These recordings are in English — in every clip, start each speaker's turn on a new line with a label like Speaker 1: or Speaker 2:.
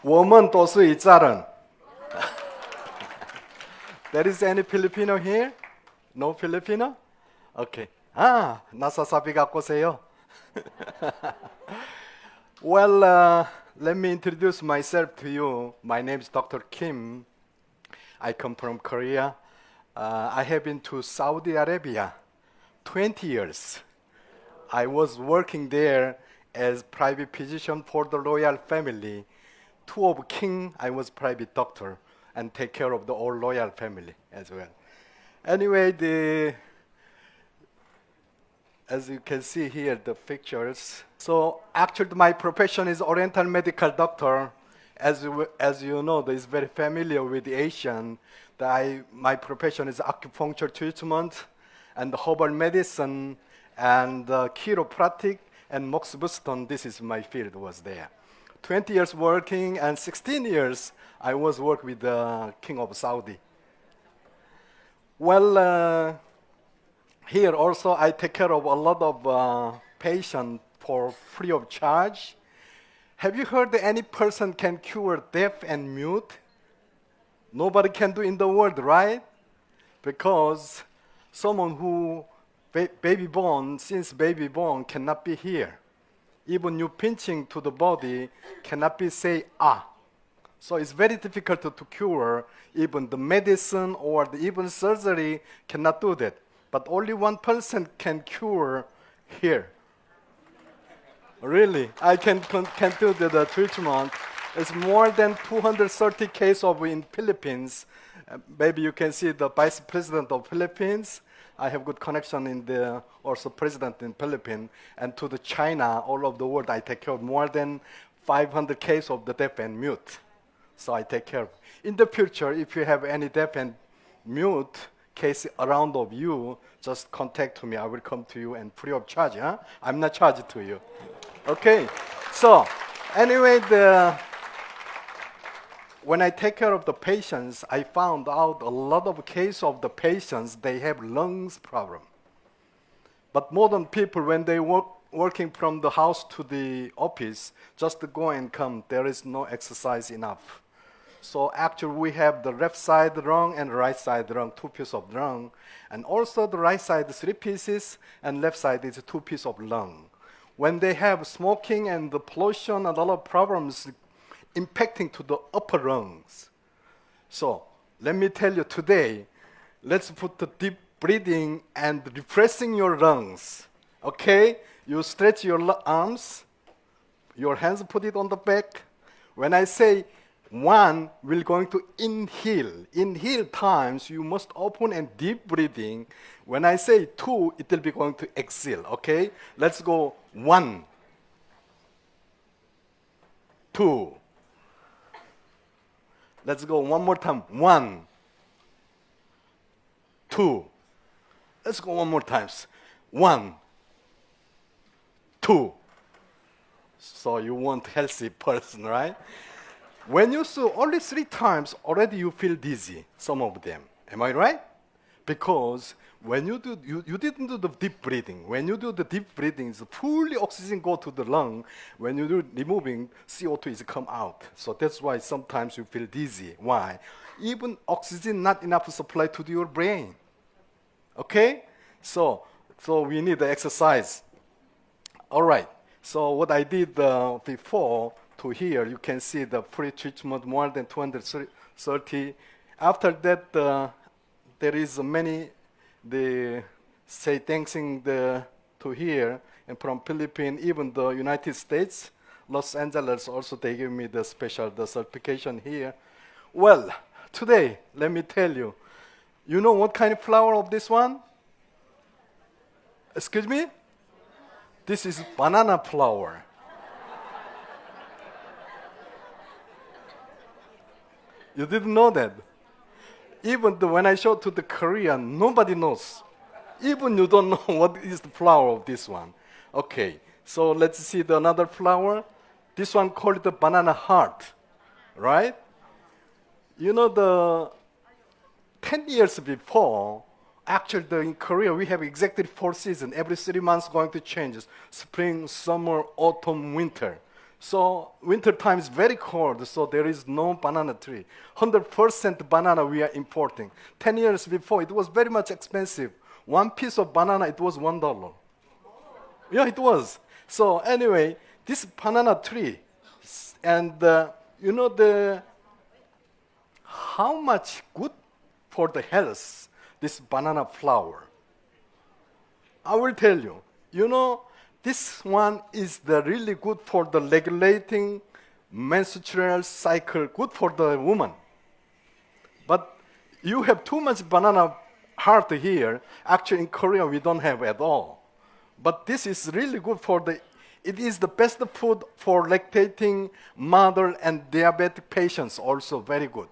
Speaker 1: 我们都是一家人. There is any Filipino here? No Filipino? Okay. nasasabi 갖고 오세요. Well, let me introduce myself to you. My name is Dr. Kim. I come from Korea. I have been to Saudi Arabia 20 years. I was working there as private physician for the royal family. Two of king, I was private doctor and take care of the whole royal family as well. Anyway, as you can see here, the pictures. So actually my profession is Oriental medical doctor. As you know, is very familiar with the Asian. My profession is acupuncture treatment and herbal medicine and chiropractic and Mox Buston. This is my field was there. 20 years working and 16 years I was work with the King of Saudi. Well, here also I take care of a lot of patients for free of charge. Have you heard that any person can cure deaf and mute? Nobody can do in the world, right? Because someone who since baby born cannot be here. Even you pinching to the body cannot be say ah. So it's very difficult to cure. Even the medicine or even surgery cannot do that. But only one person can cure here. Really, I can do the treatment. It's more than 230 cases in Philippines. Maybe you can see the vice president of Philippines. I have good connection in the also president in Philippines and to the China, all over the world. I take care of more than 500 cases of the deaf and mute. So I take care of. In the future, if you have any deaf and mute case around of you, just contact me. I will come to you and free of charge. Huh? I'm not charged to you. Okay. So anyway, when I take care of the patients, I found out a lot of cases of the patients, they have lungs problem. But modern people, when they working from the house to the office, just to go and come, there is no exercise enough. So actually we have the left side lung and right side lung, 2 pieces of lung. And also the right side 3 pieces and left side is 2 pieces of lung. When they have smoking and the pollution, a lot of problems impacting to the upper lungs. So let me tell you today, let's put the deep breathing and refreshing your lungs. Okay? You stretch your arms, your hands put it on the back. When I say 1, we're going to inhale. Inhale times, you must open and deep breathing. When I say 2, it will be going to exhale, okay? Let's go 1, 2. Let's go one more time. 1, 2. Let's go one more time. 1, 2. So you want healthy person, right? When you do only 3 times, already you feel dizzy, some of them. Am I right? Because when you do, you didn't do the deep breathing. When you do the deep breathing, the fully oxygen go to the lung. When you do removing, CO2 is come out. So that's why sometimes you feel dizzy. Why? Even oxygen not enough supply to your brain. Okay? So we need the exercise. All right. So what I did before to here, you can see the pre-treatment more than 230. After that, there is many, they say thanking to here and from Philippines, even the United States, Los Angeles also they give me the special certification here. Well, today, let me tell you, you know what kind of flower of this one? Excuse me? This is banana flower. You didn't know that? Even when I show to the Korean, nobody knows. Even you don't know what is the flower of this one. Okay, so let's see another flower. This one called the banana heart, right? You know, the 10 years before, actually in Korea we have exactly 4 seasons. Every 3 months going to change. Spring, summer, autumn, winter. So winter time is very cold, so there is no banana tree. 100% banana we are importing. 10 years before, it was very much expensive. One piece of banana, it was $1. Yeah, it was. So anyway, this banana tree, and you know how much good for the health this banana flower. I will tell you. You know, this one is the really good for the regulating menstrual cycle, good for the woman. But you have too much banana heart here. Actually, in Korea, we don't have at all. But this is really good for it is the best food for lactating mother and diabetic patients also very good.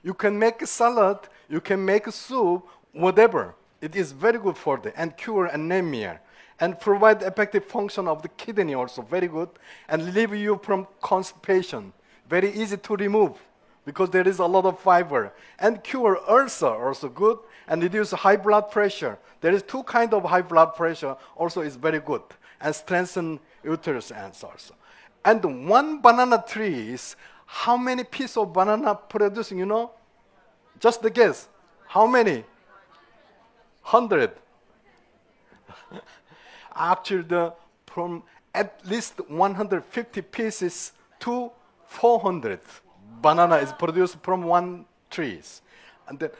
Speaker 1: You can make a salad, you can make a soup, whatever. It is very good for and cure anemia and provide effective function of the kidney also very good and relieve you from constipation. Very easy to remove because there is a lot of fiber and cure ulcer also good and reduce high blood pressure. There is two kinds of high blood pressure also is very good and strengthen uterus ends also. And one banana tree is how many pieces of banana producing, you know? Just a guess. How many? 100. Actually, from at least 150 pieces to 400 banana is produced from one trees. And then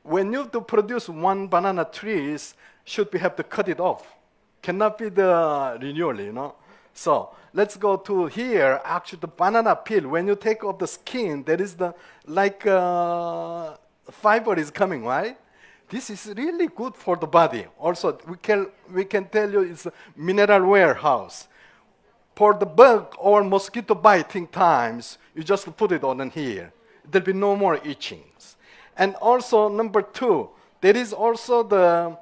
Speaker 1: when you do produce one banana trees, should we have to cut it off? Cannot be the renewal, you know. So let's go to here. Actually, the banana peel. When you take off the skin, there is the fiber is coming, right? This is really good for the body. Also, we can tell you it's a mineral warehouse. For the bug or mosquito biting times, you just put it on here. There'll be no more itchings. And also, number 2, there is also the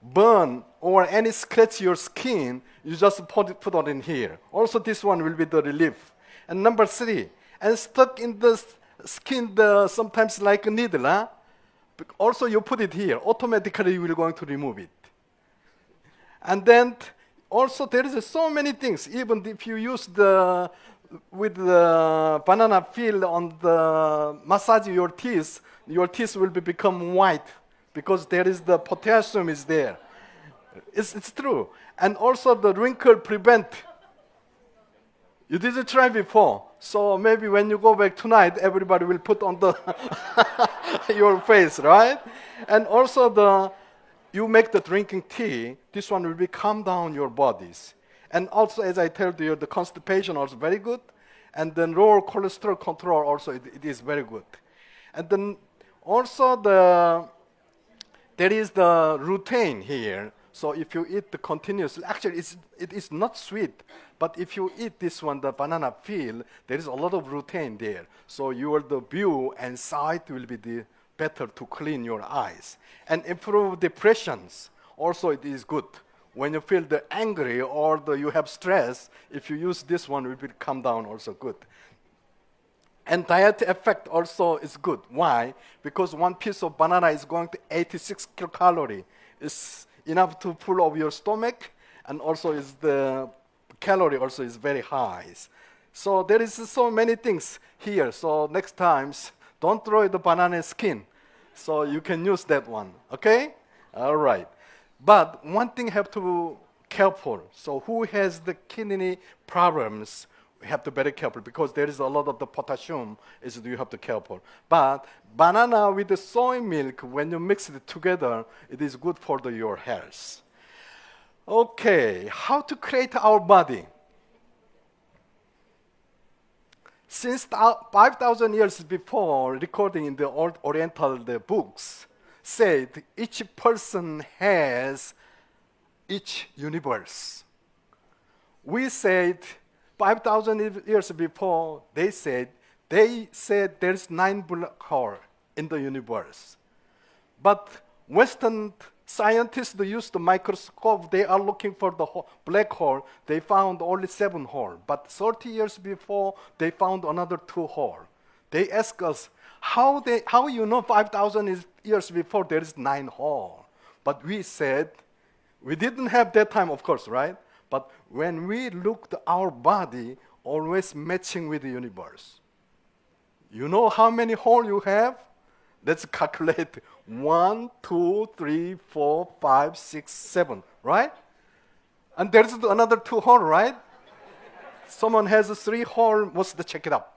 Speaker 1: burn or any scratch your skin, you just put on in here. Also, this one will be the relief. And number 3, and stuck in the skin, sometimes like a needle, huh? Also, you put it here. Automatically, you will going to remove it. And then, also, there is so many things. Even if you use with the banana peel on the massage your teeth will become white because there is the potassium is there. It's true. And also, the wrinkle prevent. You didn't try before, so maybe when you go back tonight, everybody will put on the your face, right? And also, you make the drinking tea. This one will calm down your bodies. And also, as I told you, the constipation also very good, and then lower cholesterol control also it is very good. And then also there is the lutein here. So if you eat the continuously, actually it is not sweet, but if you eat this one, the banana peel, there is a lot of lutein there. So the view and sight will be better to clean your eyes. And improve depressions, also it is good. When you feel angry or you have stress, if you use this one, it will calm down also good. And diet effect also is good. Why? Because one piece of banana is going to 86 kilocalories. It's enough to full of your stomach, and also the calorie also is very high. So there is so many things here. So next times, don't throw the banana skin. So you can use that one, okay? All right. But one thing have to careful. So who has the kidney problems, we have to be very careful because there is a lot of the potassium you have to careful. But banana with the soy milk, when you mix it together, it is good for your health. Okay, how to create our body? Since 5,000 years before, recording in the Oriental books, said each person has each universe. We said 5,000 years before, they said there's 9 black holes in the universe. But Western scientists use the microscope. They are looking for the black hole. They found only 7 holes. But 30 years before, they found another 2 holes. They ask us, how you know 5,000 years before there is 9 holes? But we said, we didn't have that time, of course, right? But when we looked at our body, always matching with the universe. You know how many holes you have? Let's calculate 1, 2, 3, 4, 5, 6, 7, right? And there's another 2 holes, right? Someone has 3 holes, must check it out.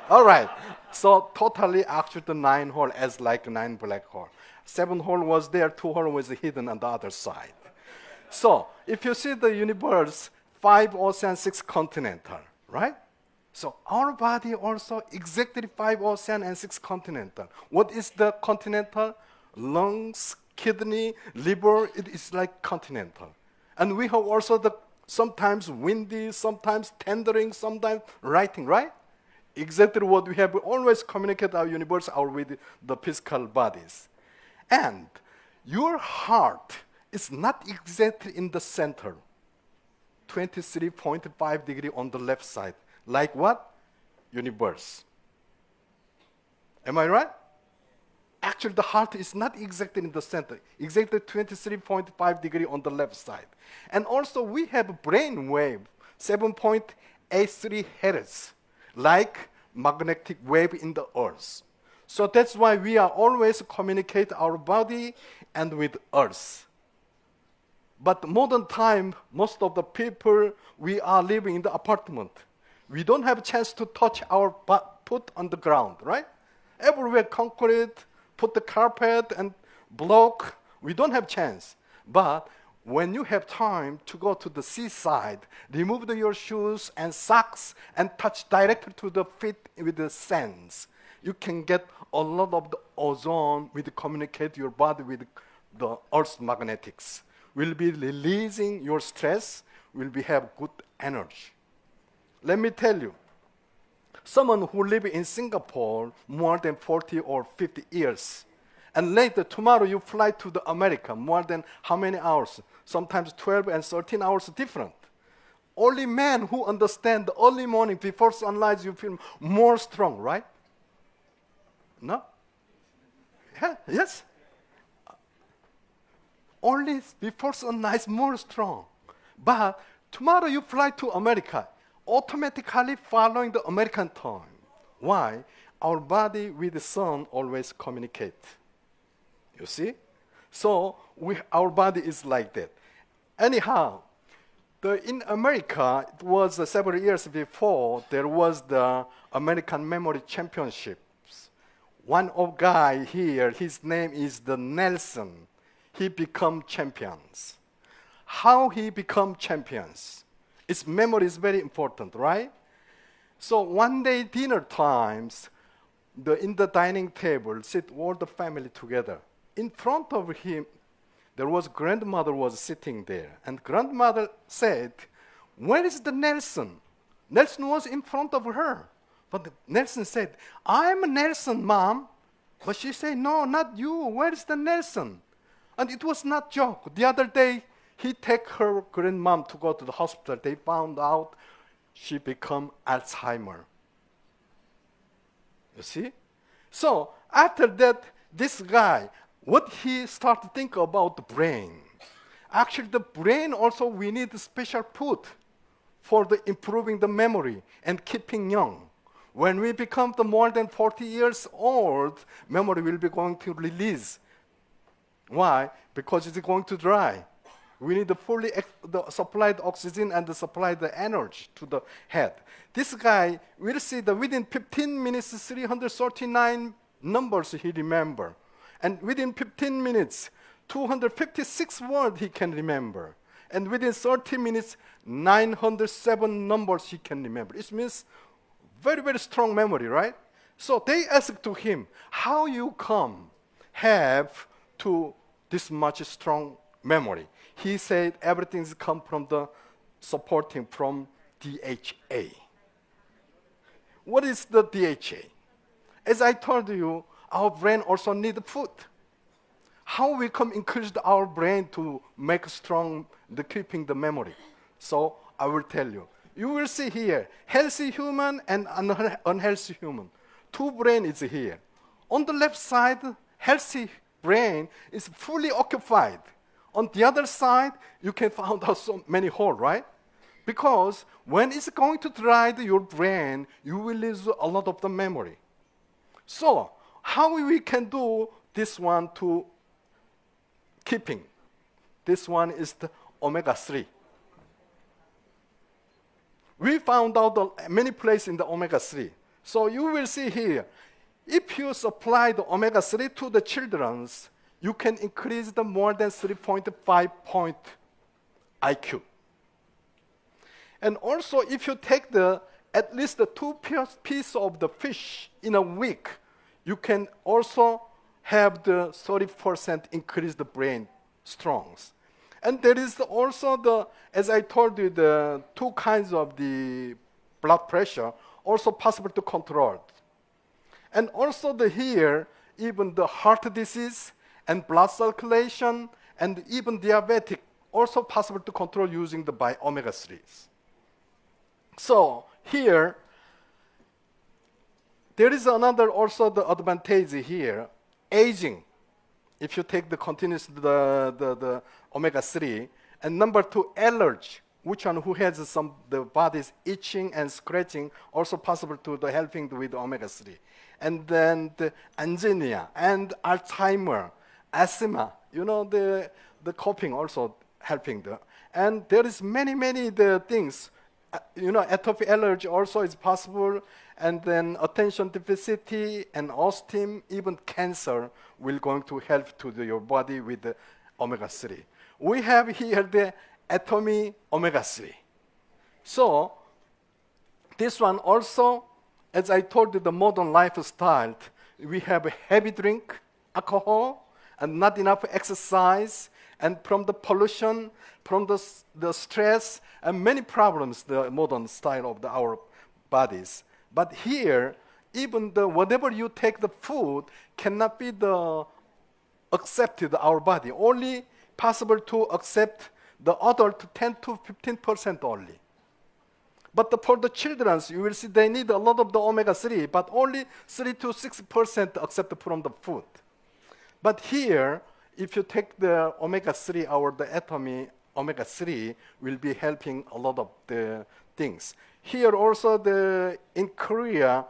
Speaker 1: All right. So totally actually the 9 holes as like 9 black holes. 7 holes was there, 2 holes was hidden on the other side. So if you see the universe, 5 ocean, 6 continental, right? So our body also exactly 5 ocean and 6 continental. What is the continental? Lungs, kidney, liver, it is like continental. And we have also the sometimes windy, sometimes tendering, sometimes writing, right? Exactly what we have. We always communicate our universe with the physical bodies. And your heart is not exactly in the center, 23.5 degrees on the left side. Like what? Universe. Am I right? Actually, the heart is not exactly in the center, exactly 23.5 degrees on the left side. And also, we have a brain wave, 7.83 hertz, like magnetic wave in the earth. So that's why we are always communicate our body and with earth. But modern time, most of the people, we are living in the apartment. We don't have a chance to touch our foot on the ground, right? Everywhere concrete, put the carpet and block. We don't have chance. But when you have time to go to the seaside, remove your shoes and socks and touch directly to the feet with the sands. You can get a lot of the ozone with communicate your body with the Earth's magnetics. Will be releasing your stress, will be have good energy. Let me tell you, someone who live in Singapore more than 40 or 50 years, and later tomorrow you fly to the America, more than how many hours? Sometimes 12 and 13 hours different. Only men who understand the early morning before sunrise, you feel more strong, right? No? Yeah, yes? Only before sunrise, more strong. But tomorrow you fly to America, automatically following the American time. Why? Our body with the sun always communicate. You see? So our body is like that. Anyhow, in America, it was several years before, there was the American Memory Championships. One of guy here, his name is the Nelson. He become champions. How he become champions? His memory is very important, right? So one day dinner times, in the dining table, sit all the family together. In front of him, there was grandmother was sitting there, and grandmother said, "Where is the Nelson?" Nelson was in front of her, but Nelson said, "I'm Nelson, Mom." But she said, "No, not you. Where is the Nelson?" And it was not joke. The other day, he take her grandmom to go to the hospital. They found out she become Alzheimer. You see? So after that, this guy, what he started to think about the brain. Actually, the brain also, we need special food for the improving the memory and keeping young. When we become the more than 40 years old, memory will be going to release. Why? Because it's going to dry. We need to fully supply the oxygen and supply the energy to the head. This guy will see that within 15 minutes, 339 numbers he remember. And within 15 minutes, 256 words he can remember. And within 30 minutes, 907 numbers he can remember. It means very, very strong memory, right? So they asked to him, how you have to this much strong memory? He said everything's come from the supporting from DHA. What is the DHA? As I told you, our brain also needs food. How we can increase our brain to make strong the keeping the memory? So I will tell you. You will see here, healthy human and unhealthy human. Two brain is here. On the left side, healthy brain is fully occupied. On the other side, you can find out so many holes, right? Because when it's going to dry your brain, you will lose a lot of the memory. So how we can do this one to keeping? This one is the omega-3. We found out many places in the omega-3. So you will see here, if you supply the omega-3 to the children, you can increase the more than 3.5 point IQ. And also, if you take at least the 2 pieces of the fish in a week, you can also have the 30% increase the brain strongs. And there is also as I told you, the 2 kinds of the blood pressure also possible to control. And also here, even the heart disease and blood circulation and even diabetic also possible to control using the omega-3s. So here, there is another also the advantage here, aging. If you take the continuous the omega-3, and number 2, allergy. Which one who has the body's itching and scratching also possible to the helping with omega-3. And then the angina and Alzheimer, asthma, the coughing also helping and there is many the things. Atopic allergy also is possible, and then attention deficit and autism, even cancer will going to help to your body with the omega-3. We have here the ATOMY omega-3. So this one also, as I told you, the modern lifestyle, we have a heavy drink, alcohol, and not enough exercise, and from the pollution, from the stress, and many problems, the modern style of our bodies. But here, even whatever you take the food cannot be accepted our body. Only possible to accept the adult 10 to 15% only. But for the children, you will see they need a lot of the omega-3, but only 3 to 6% accept from the food. But here, if you take the omega-3, the ATOMY omega-3 will be helping a lot of the things. Here also, in Korea,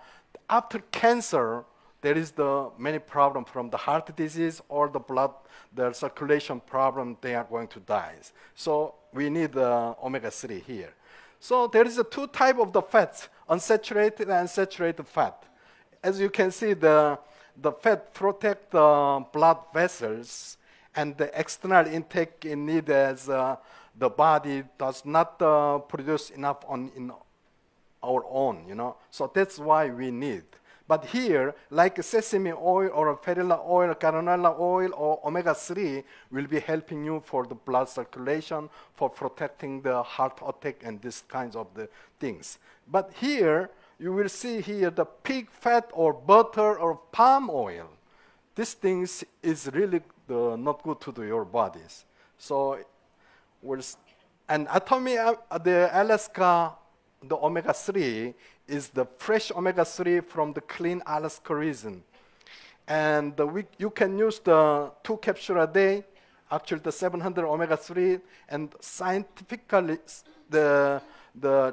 Speaker 1: after cancer, there is many problems from the heart disease or the circulation problem, they are going to die. So we need omega-3 here. So there is 2 types of the fats, unsaturated and saturated fat. As you can see, the fat protect the blood vessels, and the external intake in need as the body does not produce enough in our own, So that's why we need. But here, like sesame oil or perilla oil, canola oil, or omega-3 will be helping you for the blood circulation, for protecting the heart attack and these kinds of the things. But here, you will see here the pig fat or butter or palm oil. These things is really not good to your bodies. So, and ATOMY, the Alaska, the omega-3 is the fresh omega-3 from the clean Alaska region. And you can use the 2 capsules a day, actually the 700 omega-3, and scientifically the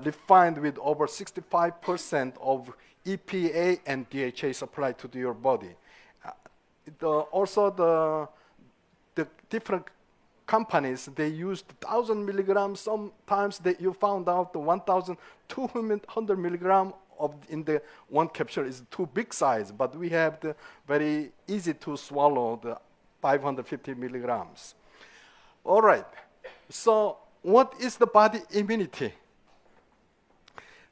Speaker 1: refined with over 65% of EPA and DHA supplied to your body. Also the different companies, they used 1,000 milligrams. Sometimes you found out the 1,200 milligrams in the 1 capsule is too big size, but we have the very easy to swallow, the 550 milligrams. All right, so what is the body immunity?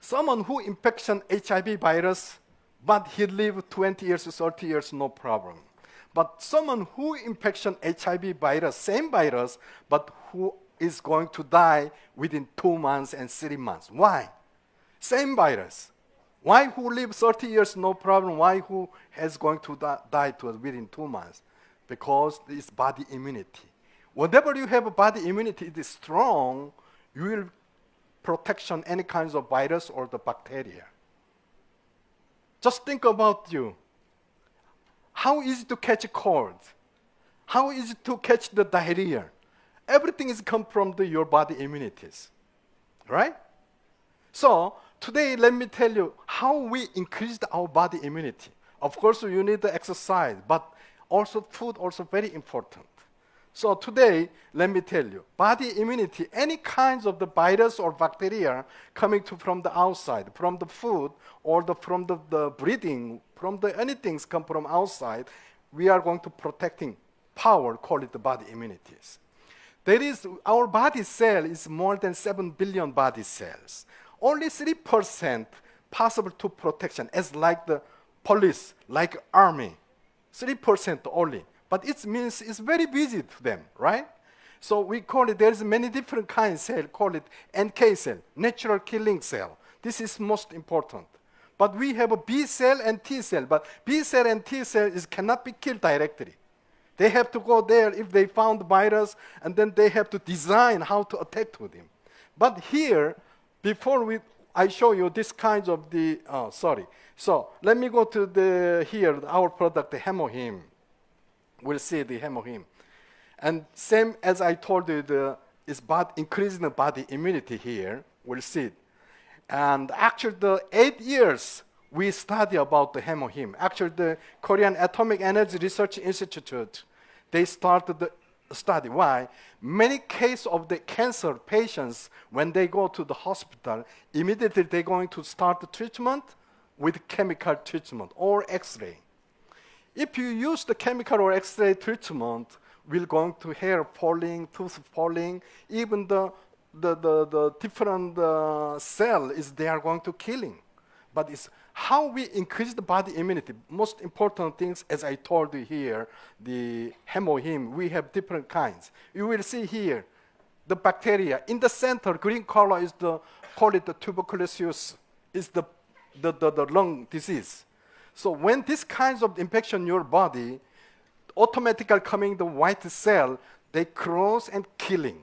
Speaker 1: Someone who infection HIV virus, but he live 20 years, 30 years, no problem. But someone who infection HIV virus, same virus, but who is going to die within 2 months and 3 months. Why? Same virus. Why who live 30 years, no problem? Why who is going to die within 2 months? Because it's body immunity. Whatever you have a body immunity, it is strong, you will protection any kinds of virus or the bacteria. Just think about you. How easy to catch a cold? How easy to catch the diarrhea? Everything is come from your body immunities. right? So today, let me tell you how we increased our body immunity. Of course, you need the exercise, but also food also very important. So today, let me tell you, body immunity, any kinds of the virus or bacteria coming from the outside, from the food or from the breathing, from the anything come from outside, we are going to protecting power, call it the body immunities. There is, our body cell is more than 7 billion body cells. Only 3% possible to protection, as like the police, like army, 3% only. But it means it's very busy to them, right? So we call it, there's many different kinds of cell, call it NK cell, natural killing cell. This is most important. But we have a B cell and T cell, but B cell and T cell cannot be killed directly. They have to go there if they found the virus, and then they have to design how to attack to them. But here, before I show you this kinds of the, So let me go to here, our product, the HemoHIM. We'll see the HemoHIM. And same as I told you, is increasing the body immunity here. We'll see it. And actually, the 8 years we study about the HemoHIM. Actually, the Korean Atomic Energy Research Institute, they started the study. Why? Many cases of the cancer patients, when they go to the hospital, immediately they're going to start the treatment with chemical treatment or X-ray. If you use the chemical or X-ray treatment, we're going to hair falling, tooth falling, even the different cell they are going to killing. But it's how we increase the body immunity. Most important things, as I told you here, the HemoHIM, we have different kinds. You will see here, the bacteria. In the center, green color is call it the tuberculosis, is the lung disease. So when this kinds of infection in your body, automatically coming the white cell, they cross and killing.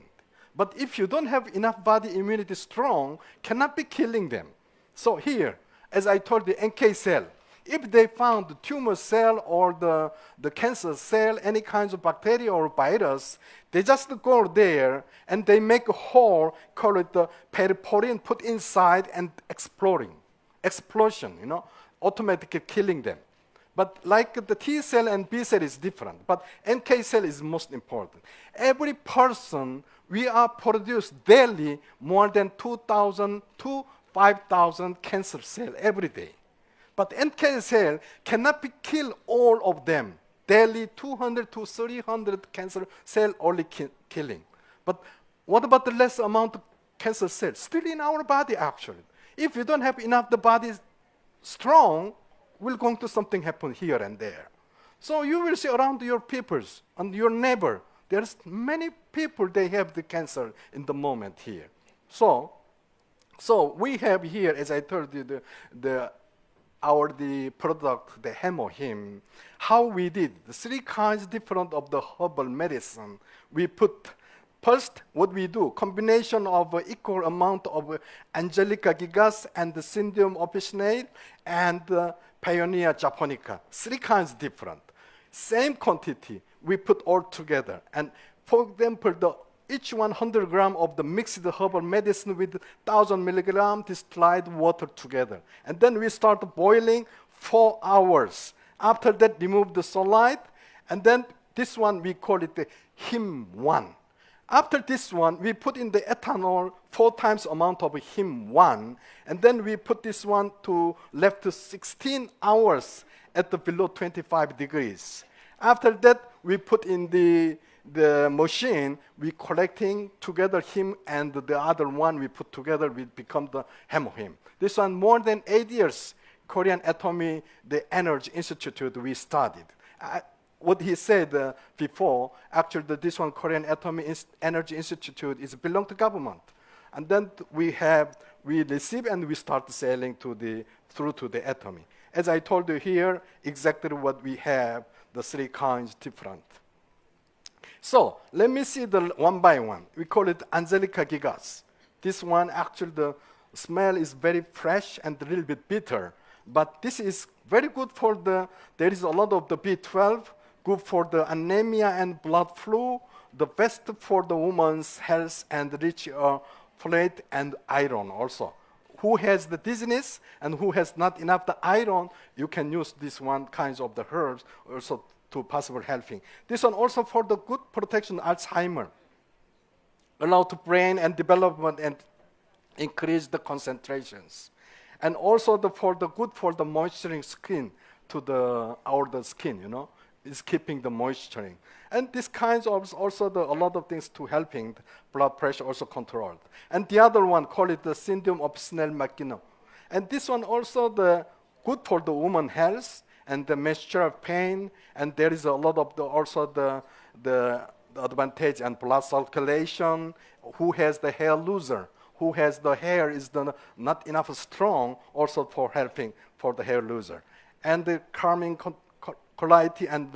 Speaker 1: But if you don't have enough body immunity strong, cannot be killing them. So here, as I told you, NK cell, if they found the tumor cell or the cancer cell, any kinds of bacteria or virus, they just go there and they make a hole, call it the periporine, put inside and explosion, automatically killing them. But like the T cell and B cell is different, but NK cell is most important. Every person, we are produced daily more than 2,000 to 5,000 cancer cells every day. But NK cell cannot be killed all of them. Daily 200 to 300 cancer cell only killing. But what about the less amount of cancer cells? Still in our body actually. If you don't have enough the body strong, will going to something happen here and there. So you will see around your peoples and your neighbor, there's many people they have the cancer in the moment here. So we have here, as I told you, the product, the HemoHIM, how we did the 3 kinds different of the herbal medicine. We put first, what we do, combination of equal amount of Angelica gigas and the Syndium officinate and Paeonia japonica. 3 kinds different. Same quantity, we put all together. And for example, each 100 gram of the mixed herbal medicine with 1,000 milligram distilled water together. And then we start boiling 4 hours. After that, remove the sunlight. And then this one, we call it the HIM1. After this one, we put in the ethanol 4 times amount of HIM1, and then we put this one to left to 16 hours at the below 25 degrees. After that, we put in the machine, we collecting together HIM and the other one we put together, we become the HemoHIM. This one more than 8 years, Korean ATOMY, the Energy Institute, we studied. What he said before, actually this one, Korean ATOMY Energy Institute, is belong to government. And then we receive and we start selling through to the ATOMY. As I told you here, exactly what we have, the 3 kinds different. So let me see the one by one. We call it Angelica gigas. This one, actually the smell is very fresh and a little bit bitter. But this is very good for there is a lot of the B12, good for the anemia and blood flow, the best for the woman's health and rich folate, and iron also. Who has the dizziness and who has not enough the iron, you can use this one kinds of the herbs also to possible helping. This one also for the good protection Alzheimer, allow to brain and development and increase the concentrations. And also for the good for the moisturizing skin to the skin, is keeping the moisturing. And this kinds of also a lot of things to helping blood pressure also controlled. And the other one, call it the syndrome of Snell-McKinnon. And this one also the good for the woman health and the menstrual pain. And there is a lot of also the advantage and blood circulation. Who has the hair loser? Who has the hair is not enough strong, also for helping for the hair loser. And the calming quality and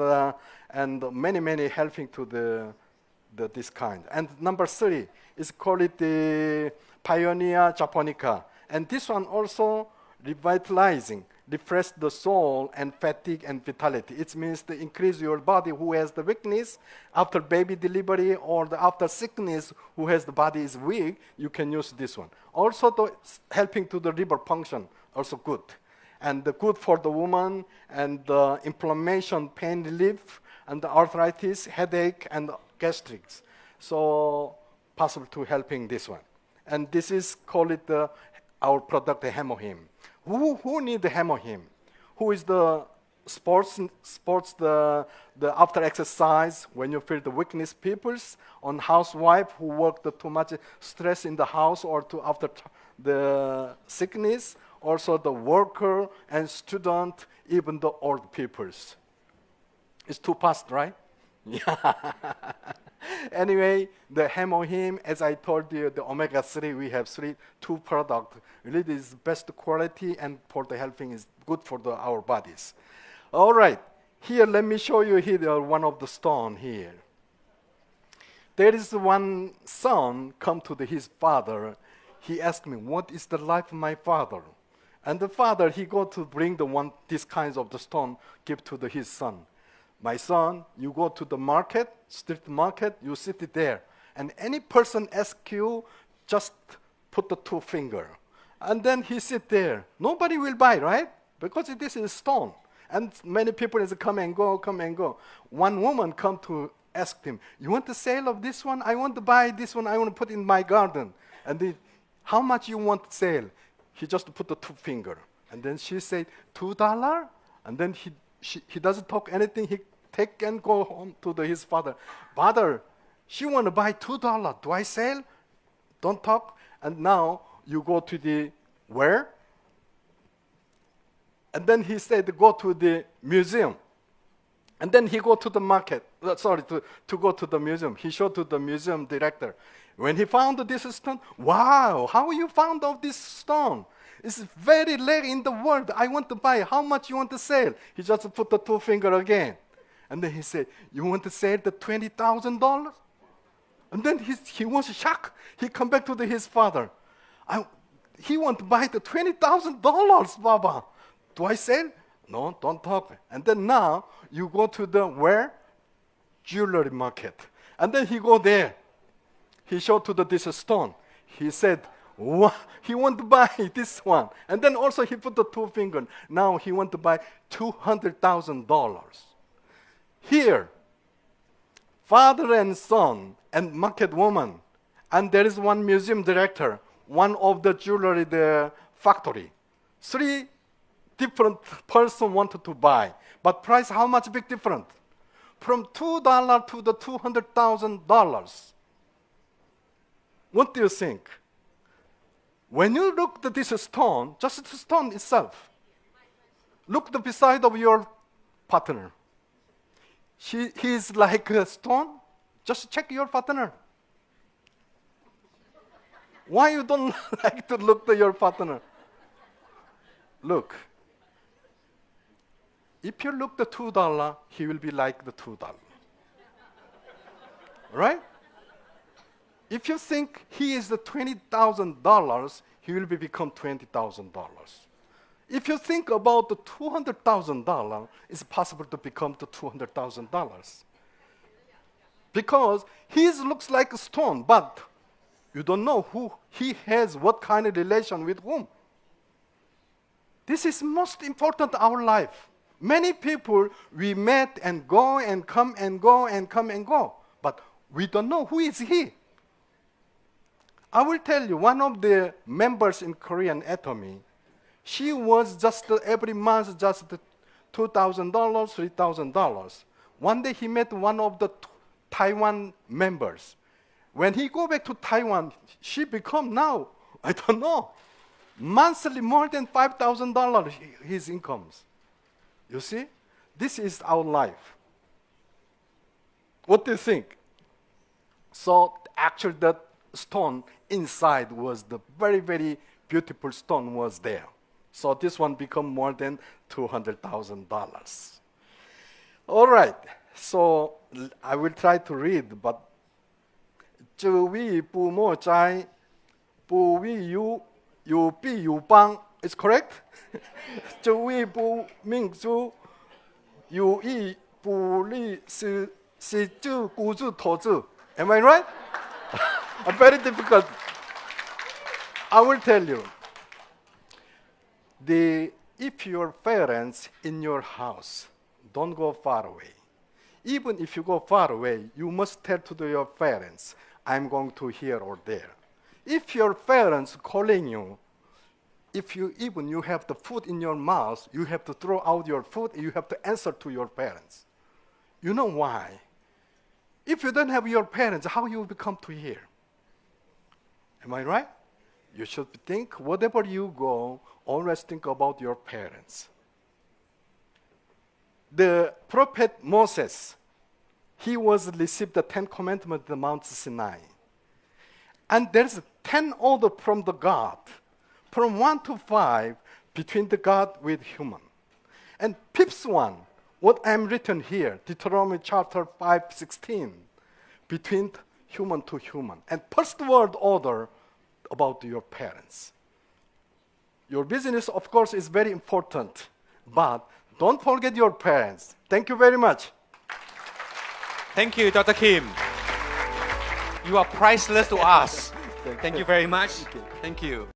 Speaker 1: many helping to this kind. And number 3 is called it the Pioneer Japonica. And this one also revitalizing, refresh the soul and fatigue and vitality. It means to increase your body who has the weakness after baby delivery or after sickness who has the body is weak, you can use this one. Also helping to the liver function, also good. And good for the woman and the inflammation, pain relief, and the arthritis, headache, and gastrics. So possible to helping this one. And this is call it our product, the HemoHIM. Who need the HemoHIM? Who is the sports the after exercise when you feel the weakness peoples on housewife who work too much stress in the house or after the sickness, also the worker and student, even the old peoples. It's too fast, right? Yeah. Anyway, the HemoHIM, as I told you, the omega-3, we have two products. Really, this is best quality and for the helping is good for our bodies. All right, here, let me show you here one of the stone here. There is one son come to his father. He asked me, what is the life of my father? And the father, he go to bring these kinds of the stone, give to his son. My son, you go to the market, street market, you sit there. And any person ask you, just put the 2 finger. And then he sit there. Nobody will buy, right? Because this is stone. And many people is come and go, come and go. One woman come to ask him, you want the sale of this one? I want to buy this one. I want to put in my garden. And how much you want to sell? He just put the 2 finger. And then she said, $2? And then he doesn't talk anything. He take and go home to his father. Father, she want to buy $2. Do I sell? Don't talk. And now you go to where? And then he said, go to the museum. And then he go to the market. To go to the museum. He showed to the museum director. When he found this stone, wow, how you found of this stone? It's very rare in the world. I want to buy. How much you want to sell? He just put the 2 finger again. And then he said, you want to sell the $20,000? And then he was shocked. He come back to his father. He want to buy the $20,000, Baba. Do I sell? No, don't talk. And then now you go to where? Jewelry market. And then he go there. He showed to this stone. He said, he want to buy this one. And then also he put the 2 finger. Now he want to buy $200,000. Here, father and son and market woman. And there is one museum director, one of the jewelry factory. 3 different person wanted to buy. But price, how much big different? From $2 to the $200,000. What do you think? When you look at this stone, just the stone itself, look beside of your partner. He is like a stone. Just check your partner. Why you don't like to look at your partner? Look. If you look at the $2, he will be like the $2. Right? If you think he is the $20,000, he will become $20,000. If you think about the $200,000, it's possible to become the $200,000. Because he looks like a stone, but You don't know who he has, what kind of relation with whom. This is most important in our life. Many people we met and go and come and go and come and go, but we don't know who is he. I will tell you, one of the members in Korean ATOMY, she was just every month just $2,000, $3,000. One day he met one of the Taiwan members. When he go back to Taiwan, she become now, I don't know, monthly more than $5,000 his incomes. You see, this is our life. What do you think? So actually that stone inside was the very, very beautiful stone was there. So this one become more than $200,000. All right, so I will try to read, but 这位父母在不为有必有帮 is correct? 这位不民主有意不利是就孤注投资 Am I right? Very difficult. I will tell you. If your parents in your house, don't go far away. Even if you go far away, you must tell to your parents, I'm going to here or there. If your parents calling you, if you have the food in your mouth, you have to throw out your food, you have to answer to your parents. You know why? If you don't have your parents, how you will come to here? Am I right? You should think, wherever you go, always think about your parents. The prophet Moses, he was received the 10 commandments at Mount Sinai. And there's 10 order from the God, from 1 to 5, between the God with human. And fifth one, what I'm written here, Deuteronomy chapter 5:16, between human to human. And first word order about your parents. Your business, of course, is very important, but don't forget your parents. Thank you very much.
Speaker 2: Thank you, Dr. Kim. You are priceless to us. Thank you very much. Thank you.